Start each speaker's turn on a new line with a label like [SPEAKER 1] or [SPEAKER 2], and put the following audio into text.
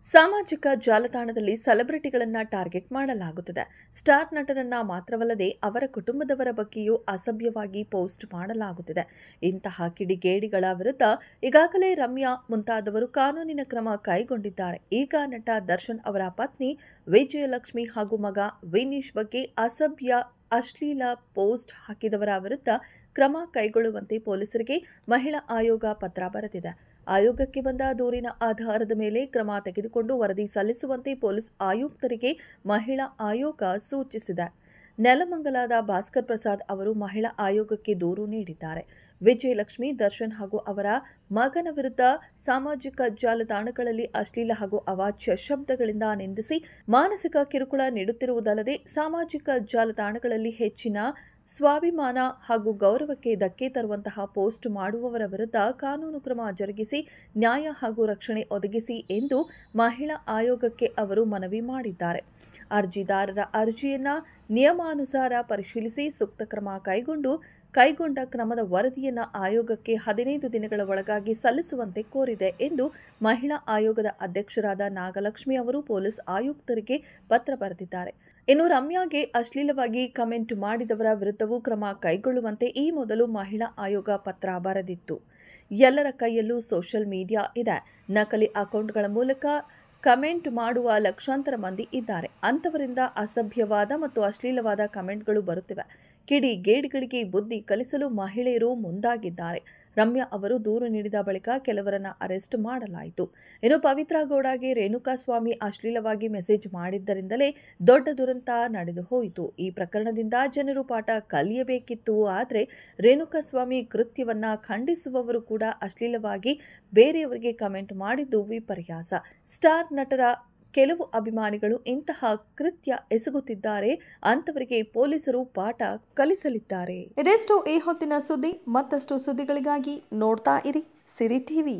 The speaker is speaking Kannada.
[SPEAKER 1] ಸಾಮಾಜಿಕ ಜಾಲತಾಣದಲ್ಲಿ ಸೆಲೆಬ್ರಿಟಿಗಳನ್ನ ಟಾರ್ಗೆಟ್ ಮಾಡಲಾಗುತ್ತದೆ. ಸ್ಟಾರ್ ನಟರನ್ನ ಮಾತ್ರವಲ್ಲದೆ ಅವರ ಕುಟುಂಬದವರ ಬಗ್ಗೆಯೂ ಅಸಭ್ಯವಾಗಿ ಪೋಸ್ಟ್ ಮಾಡಲಾಗುತ್ತಿದೆ. ಇಂತಹ ಕಿಡಿಗೇಡಿಗಳ ವಿರುದ್ಧ ಈಗಾಗಲೇ ರಮ್ಯಾ ಮುಂತಾದವರು ಕಾನೂನಿನ ಕ್ರಮ ಕೈಗೊಂಡಿದ್ದಾರೆ. ಈಗ ನಟ ದರ್ಶನ್ ಅವರ ಪತ್ನಿ ವಿಜಯಲಕ್ಷ್ಮಿ ಹಾಗೂ ಮಗ ವಿನೀಶ್ ಬಗ್ಗೆ ಅಶ್ಲೀಲ ಪೋಸ್ಟ್ ಹಾಕಿದವರ ವಿರುದ್ಧ ಕ್ರಮ ಕೈಗೊಳ್ಳುವಂತೆ ಪೊಲೀಸರಿಗೆ ಮಹಿಳಾ ಆಯೋಗ ಪತ್ರ ಬರೆದಿದೆ. ಆಯೋಗಕ್ಕೆ ಬಂದ ದೂರಿನ ಆಧಾರದ ಮೇಲೆ ಕ್ರಮ ತೆಗೆದುಕೊಂಡು ವರದಿ ಸಲ್ಲಿಸುವಂತೆ ಪೊಲೀಸ್ ಆಯುಕ್ತರಿಗೆ ಮಹಿಳಾ ಆಯೋಗ ಸೂಚಿಸಿದೆ. ನೆಲಮಂಗಲದ ಭಾಸ್ಕರ್ ಪ್ರಸಾದ್ ಅವರು ಮಹಿಳಾ ಆಯೋಗಕ್ಕೆ ದೂರು ನೀಡಿದ್ದಾರೆ. ವಿಜಯಲಕ್ಷ್ಮಿ, ದರ್ಶನ್ ಹಾಗೂ ಅವರ ಮಗನ ವಿರುದ್ಧ ಸಾಮಾಜಿಕ ಜಾಲತಾಣಗಳಲ್ಲಿ ಅಶ್ಲೀಲ ಹಾಗೂ ಅವಾಚ್ಯ ಶಬ್ದಗಳಿಂದ ನಿಂದಿಸಿ ಮಾನಸಿಕ ಕಿರುಕುಳ ನೀಡುತ್ತಿರುವುದಲ್ಲದೆ ಸಾಮಾಜಿಕ ಜಾಲತಾಣಗಳಲ್ಲಿ ಹೆಚ್ಚಿನ ಸ್ವಾಭಿಮಾನ ಹಾಗೂ ಗೌರವಕ್ಕೆ ಧಕ್ಕೆ ತರುವಂತಹ ಪೋಸ್ಟ್ ಮಾಡುವವರ ವಿರುದ್ಧ ಕಾನೂನು ಕ್ರಮ ಜರುಗಿಸಿ ನ್ಯಾಯ ಹಾಗೂ ರಕ್ಷಣೆ ಒದಗಿಸಿ ಎಂದು ಮಹಿಳಾ ಆಯೋಗಕ್ಕೆ ಅವರು ಮನವಿ ಮಾಡಿದ್ದಾರೆ. ಅರ್ಜಿದಾರರ ಅರ್ಜಿಯನ್ನ ನಿಯಮಾನುಸಾರ ಪರಿಶೀಲಿಸಿ ಸೂಕ್ತ ಕ್ರಮ ಕೈಗೊಂಡ ಕ್ರಮದ ವರದಿಯನ್ನು ಆಯೋಗಕ್ಕೆ 15 ದಿನಗಳ ಒಳಗಾಗಿ ಸಲ್ಲಿಸುವಂತೆ ಕೋರಿದೆ ಎಂದು ಮಹಿಳಾ ಆಯೋಗದ ಅಧ್ಯಕ್ಷರಾದ ನಾಗಲಕ್ಷ್ಮಿ ಅವರು ಪೊಲೀಸ್ ಆಯುಕ್ತರಿಗೆ ಪತ್ರ ಬರೆದಿದ್ದಾರೆ. ಇನ್ನು ರಮ್ಯಾಗೆ ಅಶ್ಲೀಲವಾಗಿ ಕಮೆಂಟ್ ಮಾಡಿದವರ ವಿರುದ್ಧವೂ ಕ್ರಮ ಕೈಗೊಳ್ಳುವಂತೆ ಈ ಮೊದಲು ಮಹಿಳಾ ಆಯೋಗ ಪತ್ರ ಬರೆದಿತ್ತು. ಎಲ್ಲರ ಕೈಯಲ್ಲೂ ಸೋಷಿಯಲ್ ಮೀಡಿಯಾ ಇದೆ. ನಕಲಿ ಅಕೌಂಟ್ಗಳ ಮೂಲಕ ಕಮೆಂಟ್ ಮಾಡುವ ಲಕ್ಷಾಂತರ ಮಂದಿ ಇದ್ದಾರೆ. ಅಂಥವರಿಂದ ಅಸಭ್ಯವಾದ ಮತ್ತು ಅಶ್ಲೀಲವಾದ ಕಮೆಂಟ್ಗಳು ಬರುತ್ತಿವೆ. ಕಿಡಿಗೇಡಿಗಳಿಗೆ ಬುದ್ಧಿ ಕಲಿಸಲು ಮಹಿಳೆಯರು ಮುಂದಾಗಿದ್ದಾರೆ. ರಮ್ಯಾ ಅವರು ದೂರು ನೀಡಿದ ಬಳಿಕ ಕೆಲವರನ್ನ ಅರೆಸ್ಟ್ ಮಾಡಲಾಯಿತು. ಇನ್ನು ಪವಿತ್ರ ಗೌಡಗೆ ರೇಣುಕಾಸ್ವಾಮಿ ಅಶ್ಲೀಲವಾಗಿ ಮೆಸೇಜ್ ಮಾಡಿದ್ದರಿಂದಲೇ ದೊಡ್ಡ ದುರಂತ ನಡೆದು ಹೋಯಿತು. ಈ ಪ್ರಕರಣದಿಂದ ಜನರು ಪಾಠ ಕಲಿಯಬೇಕಿತ್ತು. ಆದರೆ ರೇಣುಕಾಸ್ವಾಮಿ ಕೃತ್ಯವನ್ನ ಖಂಡಿಸುವವರು ಕೂಡ ಅಶ್ಲೀಲವಾಗಿ ಬೇರೆಯವರಿಗೆ ಕಮೆಂಟ್ ಮಾಡಿದ್ದು ವಿಪರ್ಯಾಸ. ಸ್ಟಾರ್ ನಟರ ಕೆಲವು ಅಭಿಮಾನಿಗಳು ಇಂತಹ ಕೃತ್ಯ ಎಸಗುತ್ತಿದ್ದಾರೆ. ಅಂತವರಿಗೆ ಪೊಲೀಸರು ಪಾಠ ಕಲಿಸಲಿದ್ದಾರೆ.
[SPEAKER 2] ಇದೆಷ್ಟು ಈ ಹೊತ್ತಿನ ಸುದ್ದಿ. ಮತ್ತಷ್ಟು ಸುದ್ದಿಗಳಿಗಾಗಿ ನೋಡ್ತಾ ಇರಿ ಸಿರಿ ಟಿವಿ.